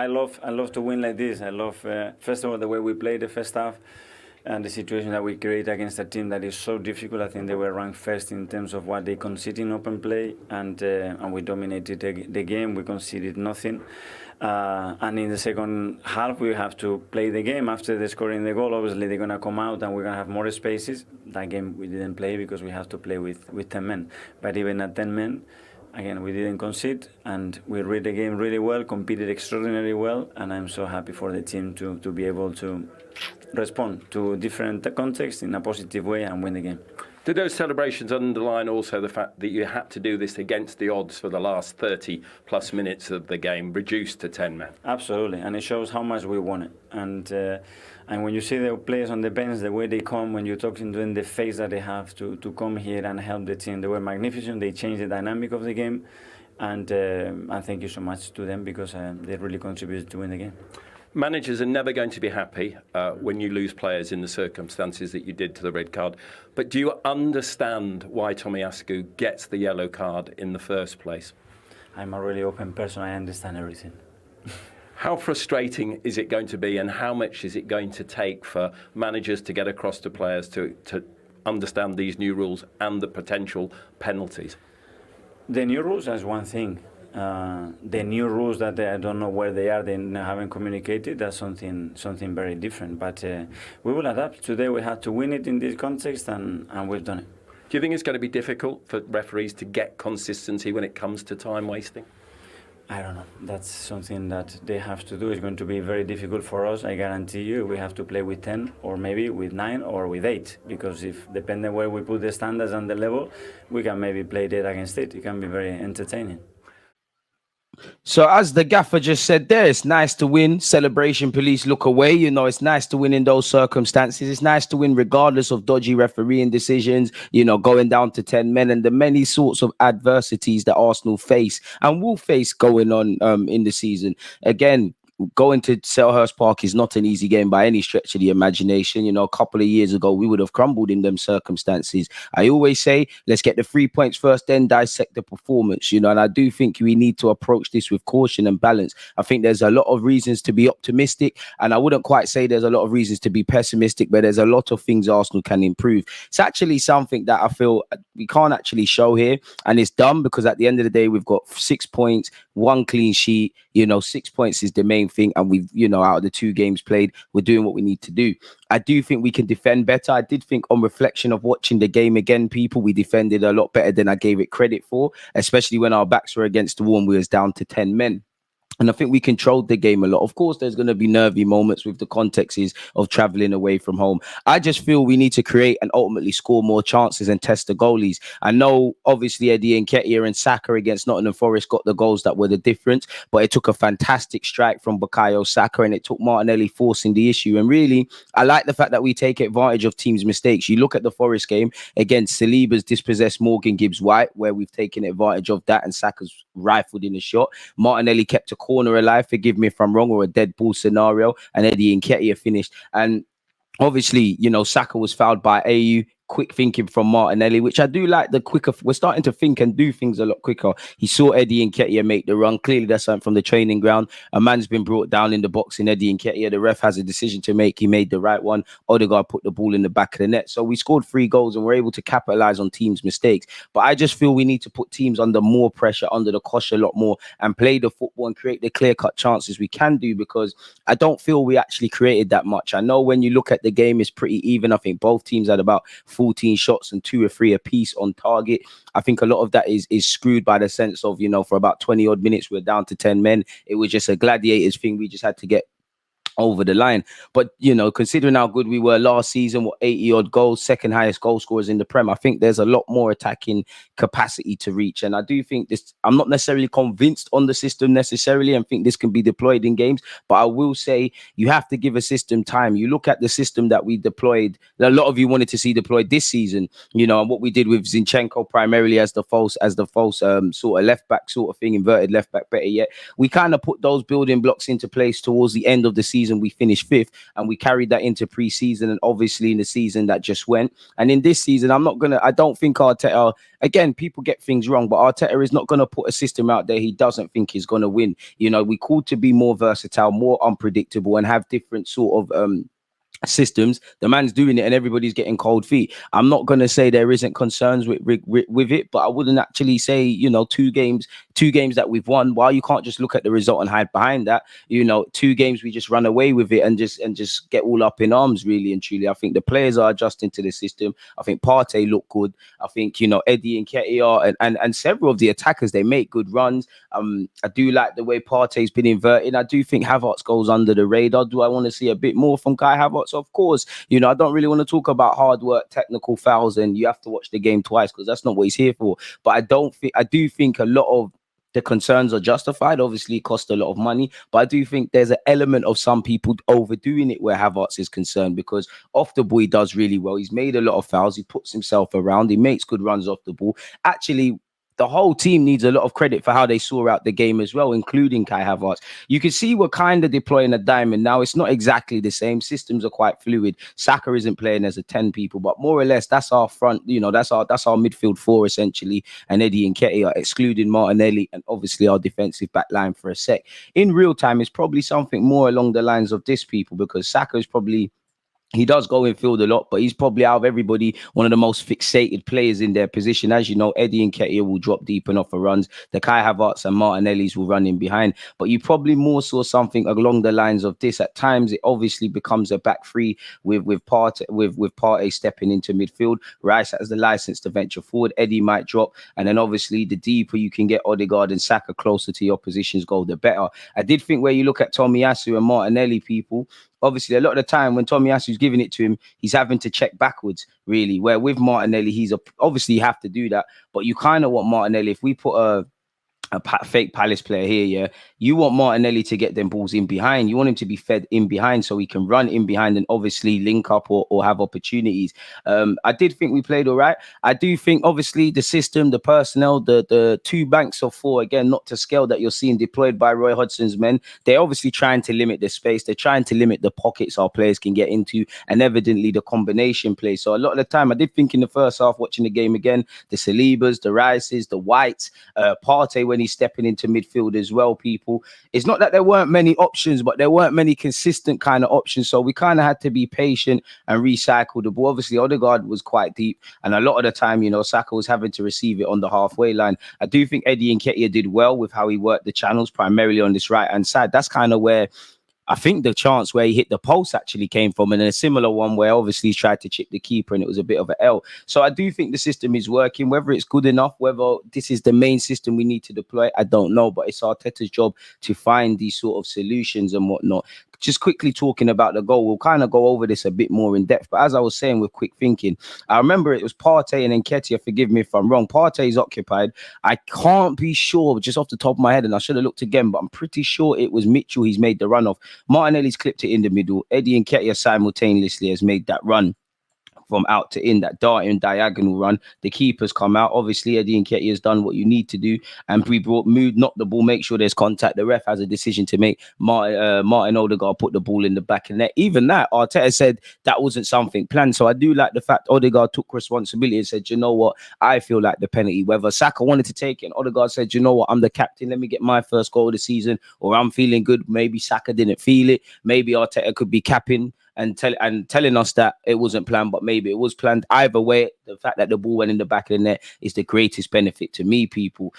I love to win like this. I love first of all the way we played the first half. And the situation that we create against a team that is so difficult. I think they were ranked first in terms of what they conceded in open play, and we dominated the game. We conceded nothing. And in the second half, we have to play the game. After they scoring the goal, obviously they're going to come out and we're going to have more spaces. That game we didn't play because we have to play with 10 men. But even at 10 men, again, we didn't concede, and we read the game really well, competed extraordinarily well, and I'm so happy for the team to be able to respond to different contexts in a positive way and win the game. Did those celebrations underline also the fact that you had to do this against the odds for the last 30 plus minutes of the game, reduced to 10 men? Absolutely, and it shows how much we want it. And when you see the players on the bench, the way they come, when you're talking to them, the face that they have to come here and help the team, they were magnificent. They changed the dynamic of the game, and thank you so much to them because they really contributed to win the game. Managers are never going to be happy when you lose players in the circumstances that you did to the red card. But do you understand why Tomiasku gets the yellow card in the first place? I'm a really open person. I understand everything. How frustrating is it going to be, and how much is it going to take for managers to get across to players to understand these new rules and the potential penalties? The new rules is one thing. The new rules that I don't know where they are, they haven't communicated, that's something very different. But we will adapt. Today we had to win it in this context, and we've done it. Do you think it's going to be difficult for referees to get consistency when it comes to time wasting? I don't know. That's something that they have to do. It's going to be very difficult for us. I guarantee you we have to play with 10 or maybe with 9 or with 8, because if depending where we put the standards and the level, we can maybe play that against it. It can be very entertaining. So as the gaffer just said there, it's nice to win. Celebration police look away. You know, it's nice to win in those circumstances. It's nice to win regardless of dodgy refereeing decisions, you know, going down to 10 men and the many sorts of adversities that Arsenal face and will face going on in the season. Again, going to Selhurst Park is not an easy game by any stretch of the imagination. You know, a couple of years ago, we would have crumbled in them circumstances. I always say, let's get the 3 points first, then dissect the performance, you know, and I do think we need to approach this with caution and balance. I think there's a lot of reasons to be optimistic, and I wouldn't quite say there's a lot of reasons to be pessimistic, but there's a lot of things Arsenal can improve. It's actually something that I feel we can't actually show here, and it's dumb because at the end of the day, we've got 6 points, 1 clean sheet, you know, 6 points is the main thing, and we've, you know, out of the 2 games played, we're doing what we need to do. I do think we can defend better. I did think on reflection of watching the game again, we defended a lot better than I gave it credit for, especially when our backs were against the wall and we was down to 10 men. And I think we controlled the game a lot. Of course, there's going to be nervy moments with the context of traveling away from home. I just feel we need to create and ultimately score more chances and test the goalies. I know, obviously, Eddie Nketiah and Saka against Nottingham Forest got the goals that were the difference, but it took a fantastic strike from Bukayo Saka, and it took Martinelli forcing the issue. And really, I like the fact that we take advantage of teams' mistakes. You look at the Forest game, again, Saliba's dispossessed Morgan Gibbs-White, where we've taken advantage of that, and Saka's rifled in a shot. Martinelli kept a corner alive, forgive me if I'm wrong, or a dead ball scenario, and Eddie Nketiah finished. And obviously, you know, Saka was fouled by AU. Quick thinking from Martinelli, which I do like. The quicker we're starting to think and do things a lot quicker. He saw Eddie Nketiah make the run. Clearly, that's something from the training ground. A man's been brought down in the box in Eddie Nketiah. The ref has a decision to make. He made the right one. Odegaard put the ball in the back of the net. So we scored 3 goals and we're able to capitalize on teams' mistakes. But I just feel we need to put teams under more pressure, under the cosh a lot more, and play the football and create the clear-cut chances we can do, because I don't feel we actually created that much. I know when you look at the game, it's pretty even. I think both teams had about 14 shots and 2 or 3 apiece on target. I think a lot of that is screwed by the sense of, you know, for about 20 odd minutes, we're down to 10 men. It was just a gladiators thing. We just had to get over the line. But, you know, considering how good we were last season, 80 odd goals, second highest goal scorers in the Prem, I think there's a lot more attacking capacity to reach. And I do think this, I'm not necessarily convinced on the system necessarily, and think this can be deployed in games, but I will say you have to give a system time. You look at the system that we deployed, a lot of you wanted to see deployed this season, you know, and what we did with Zinchenko primarily as the false sort of left back sort of thing, inverted left back, better yet. We kind of put those building blocks into place towards the end of the season season we finished 5th, and we carried that into pre-season and obviously in the season that just went. And in this season, I don't think Arteta, again, people get things wrong, but Arteta is not going to put a system out there he doesn't think is going to win. You know, we called to be more versatile, more unpredictable, and have different sort of systems. The man's doing it and everybody's getting cold feet. I'm not going to say there isn't concerns with it, but I wouldn't actually say, you know, two games that we've won, while you can't just look at the result and hide behind that. You know, 2 games we just run away with it and just get all up in arms, really and truly. I think the players are adjusting to the system. I think Partey looked good. I think, you know, Eddie and Nketiah and several of the attackers, they make good runs. I do like the way Partey's been inverted. I do think Havertz goes under the radar. Do I want to see a bit more from Kai Havertz? Of course. You know, I don't really want to talk about hard work, technical fouls, and you have to watch the game twice because that's not what he's here for. But I do think a lot of the concerns are justified. Obviously, it costs a lot of money, but I do think there's an element of some people overdoing it where Havertz is concerned, because off the ball he does really well. He's made a lot of fouls. He puts himself around. He makes good runs off the ball. Actually, the whole team needs a lot of credit for how they saw out the game as well, including Kai Havertz. You can see we're kind of deploying a diamond now. It's not exactly the same. Systems are quite fluid. Saka isn't playing as a 10 people, but more or less that's our front. You know, that's our midfield 4 essentially, and Eddie and Nketiah, excluding Martinelli, and obviously our defensive back line for a sec. In real time, it's probably something more along the lines of this, people, because Saka is probably, he does go in field a lot, but he's probably out of everybody one of the most fixated players in their position. As you know, Eddie and Nketiah will drop deep enough for runs. The Kai Havertz and Martinelli's will run in behind. But you probably more saw something along the lines of this. At times, it obviously becomes a back three with Partey stepping into midfield. Rice has the license to venture forward. Eddie might drop, and then obviously the deeper you can get Odegaard and Saka closer to your position's goal, the better. I did think where you look at Tomiyasu and Martinelli, people, obviously, a lot of the time when Tomiyasu's giving it to him, he's having to check backwards, really. Where with Martinelli, obviously you have to do that, but you kind of want Martinelli. If we put a fake Palace player here, yeah, you want Martinelli to get them balls in behind. You want him to be fed in behind so he can run in behind and obviously link up or have opportunities. I did think we played all right. I do think obviously the system, the personnel, the 2 banks of 4, again, not to scale that you're seeing deployed by Roy Hodgson's men, they're obviously trying to limit the space. They're trying to limit the pockets our players can get into, and evidently the combination play. So a lot of the time, I did think in the first half, watching the game again, the Salibas, the Rices, the Whites, Partey when he's stepping into midfield as well, people. It's not that there weren't many options, but there weren't many consistent kind of options. So we kind of had to be patient and recycle the ball. Obviously, Odegaard was quite deep, and a lot of the time, you know, Saka was having to receive it on the halfway line. I do think Eddie and Nketiah did well with how he worked the channels, primarily on this right-hand side. That's kind of where I think the chance where he hit the post actually came from, and then a similar one where obviously he's tried to chip the keeper and it was a bit of an L. So I do think the system is working. Whether it's good enough, whether this is the main system we need to deploy, I don't know. But it's Arteta's job to find these sort of solutions and whatnot. Just quickly talking about the goal, we'll kind of go over this a bit more in depth. But as I was saying with quick thinking, I remember it was Partey and Nketiah. Forgive me if I'm wrong. Partey's occupied. I can't be sure just off the top of my head, and I should have looked again, but I'm pretty sure it was Mitchell he's made the run off. Martinelli's clipped it in the middle. Eddie and Nketiah simultaneously has made that run from out to in, that darting diagonal run. The keeper's come out. Obviously, Eddie and Nketiah has done what you need to do, and we brought mood, knock the ball, make sure there's contact. The ref has a decision to make. Martin Odegaard put the ball in the back of net. Even that, Arteta said that wasn't something planned. So I do like the fact Odegaard took responsibility and said, you know what, I feel like the penalty. Whether Saka wanted to take it and Odegaard said, you know what, I'm the captain, let me get my first goal of the season, or I'm feeling good. Maybe Saka didn't feel it. Maybe Arteta could be capping and telling us that it wasn't planned, but maybe it was planned. Either way, the fact that the ball went in the back of the net is the greatest benefit to me, people.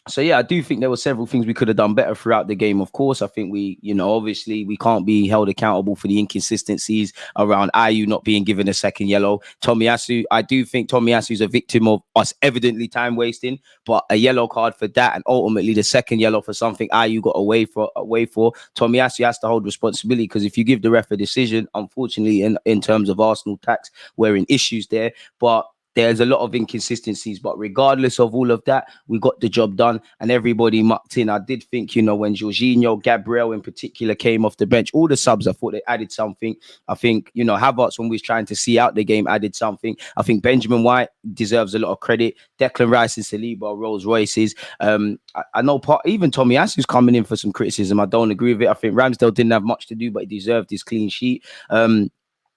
So, yeah, I do think there were several things we could have done better throughout the game. Of course, I think we, you know, obviously we can't be held accountable for the inconsistencies around Ayew not being given a second yellow. Tomiyasu, I do think Tomiyasu is a victim of us evidently time wasting, but a yellow card for that, and ultimately the second yellow for something Ayew got away for. Tomiyasu has to hold responsibility, because if you give the ref a decision, unfortunately, in terms of Arsenal tax, we're in issues there. But there's a lot of inconsistencies, but regardless of all of that, we got the job done and everybody mucked in. I did think, you know, when Jorginho, Gabriel in particular came off the bench, all the subs, I thought they added something. I think, you know, Havertz, when we was trying to see out the game, added something. I think Benjamin White deserves a lot of credit. Declan Rice and Saliba, Rolls Royces. I know even Tommy Asu's coming in for some criticism. I don't agree with it. I think Ramsdale didn't have much to do, but he deserved his clean sheet.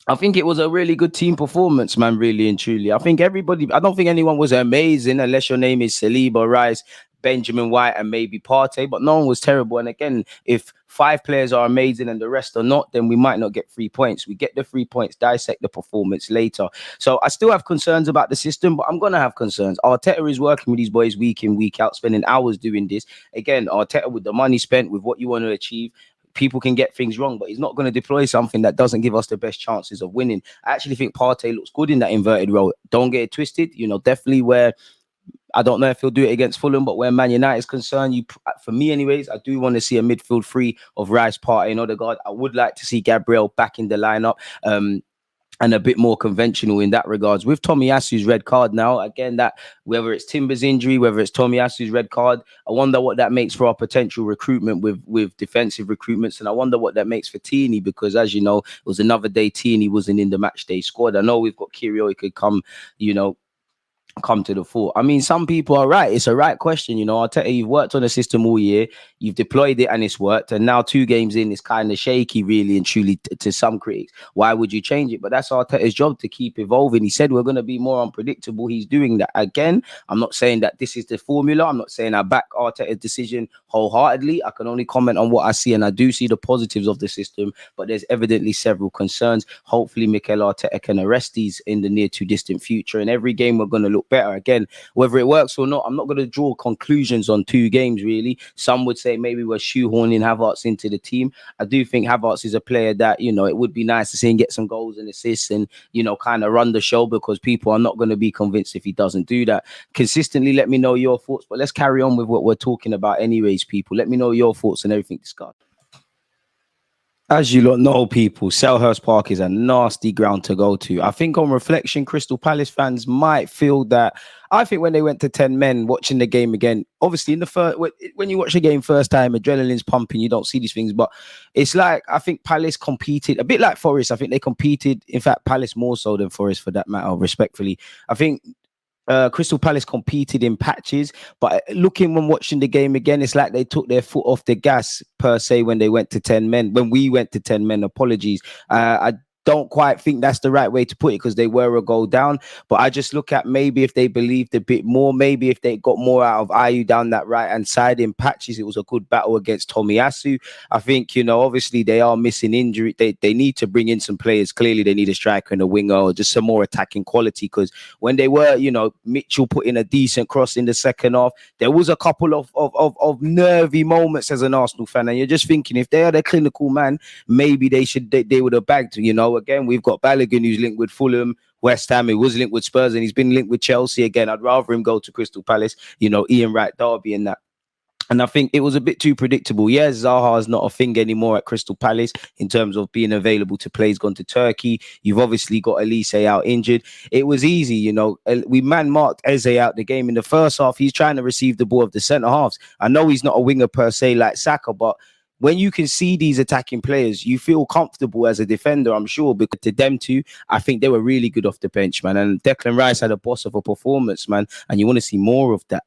I think it was a really good team performance, man, really and truly. I think everybody, I don't think anyone was amazing unless your name is Saliba, Rice, Benjamin White, and maybe Partey, but no one was terrible. And again, if 5 players are amazing and the rest are not, then we might not get 3 points. We get the 3 points, dissect the performance later. So I still have concerns about the system, but I'm going to have concerns. Arteta is working with these boys week in, week out, spending hours doing this. Again, Arteta, with the money spent, with what you want to achieve, people can get things wrong, but he's not going to deploy something that doesn't give us the best chances of winning. I actually think Partey looks good in that inverted role. Don't get it twisted. You know, definitely where, I don't know if he'll do it against Fulham, but where Man United is concerned, for me anyways, I do want to see a midfield three of Rice, Partey and Odegaard. I would like to see Gabriel back in the lineup. And a bit more conventional in that regards. With Tomiyasu's red card now, again, that whether it's Timber's injury, whether it's Tomiyasu's red card, I wonder what that makes for our potential recruitment with defensive recruitments. And I wonder what that makes for Tierney, because as you know, it was another day Tierney wasn't in the match day squad. I know we've got Kirio, he could come, you know, come to the fore. I mean, some people are right. It's a right question. You know, I'll tell you, you've worked on a system all year, you've deployed it and it's worked. And now 2 games in, it's kind of shaky, really and truly to some critics. Why would you change it? But that's Arteta's job, to keep evolving. He said we're going to be more unpredictable. He's doing that. Again, I'm not saying that this is the formula. I'm not saying I back Arteta's decision wholeheartedly. I can only comment on what I see, and I do see the positives of the system, but there's evidently several concerns. Hopefully Mikel Arteta can arrest these in the near to distant future, and every game we're going to look better. Again, whether it works or not, I'm not going to draw conclusions on 2 games, really. Some would say maybe we're shoehorning Havertz into the team. I do think Havertz is a player that, you know, it would be nice to see him get some goals and assists and, you know, kind of run the show, because people are not going to be convinced if he doesn't do that consistently. Let me know your thoughts, but let's carry on with what we're talking about anyways, people. Let me know your thoughts and everything discussed. As you lot know, people, Selhurst Park is a nasty ground to go to. I think on reflection, Crystal Palace fans might feel that. I think when they went to 10 men, watching the game again, obviously in the first, when you watch the game first time, adrenaline's pumping, you don't see these things, but it's like, I think Palace competed, a bit like Forest. I think they competed, in fact, Palace more so than Forest for that matter, respectfully. I think Crystal Palace competed in patches, but looking when watching the game again, it's like they took their foot off the gas per se when they went to 10 men. When we went to 10 men, apologies. I don't quite think that's the right way to put it, because they were a goal down. But I just look at maybe if they believed a bit more, maybe if they got more out of Ayew down that right-hand side in patches, it was a good battle against Tomiyasu. I think, you know, obviously they are missing injury. They need to bring in some players. Clearly they need a striker and a winger, or just some more attacking quality, because when they were, you know, Mitchell put in a decent cross in the second half, there was a couple of nervy moments as an Arsenal fan, and you're just thinking, if they are the clinical man, maybe they would have bagged, you know. Again, we've got Balogun, who's linked with Fulham, West Ham. He was linked with Spurs, and he's been linked with Chelsea. Again, I'd rather him go to Crystal Palace, you know, Ian Wright, Derby and that. And I think it was a bit too predictable. Yes, Zaha is not a thing anymore at Crystal Palace in terms of being available to play. He's gone to Turkey. You've obviously got Elise out injured. It was easy, you know. We man-marked Eze out the game. In the first half, he's trying to receive the ball of the centre-halves. I know he's not a winger per se like Saka, but when you can see these attacking players, you feel comfortable as a defender, I'm sure, because to them too, I think they were really good off the bench, man. And Declan Rice had a boss of a performance, man. And you want to see more of that.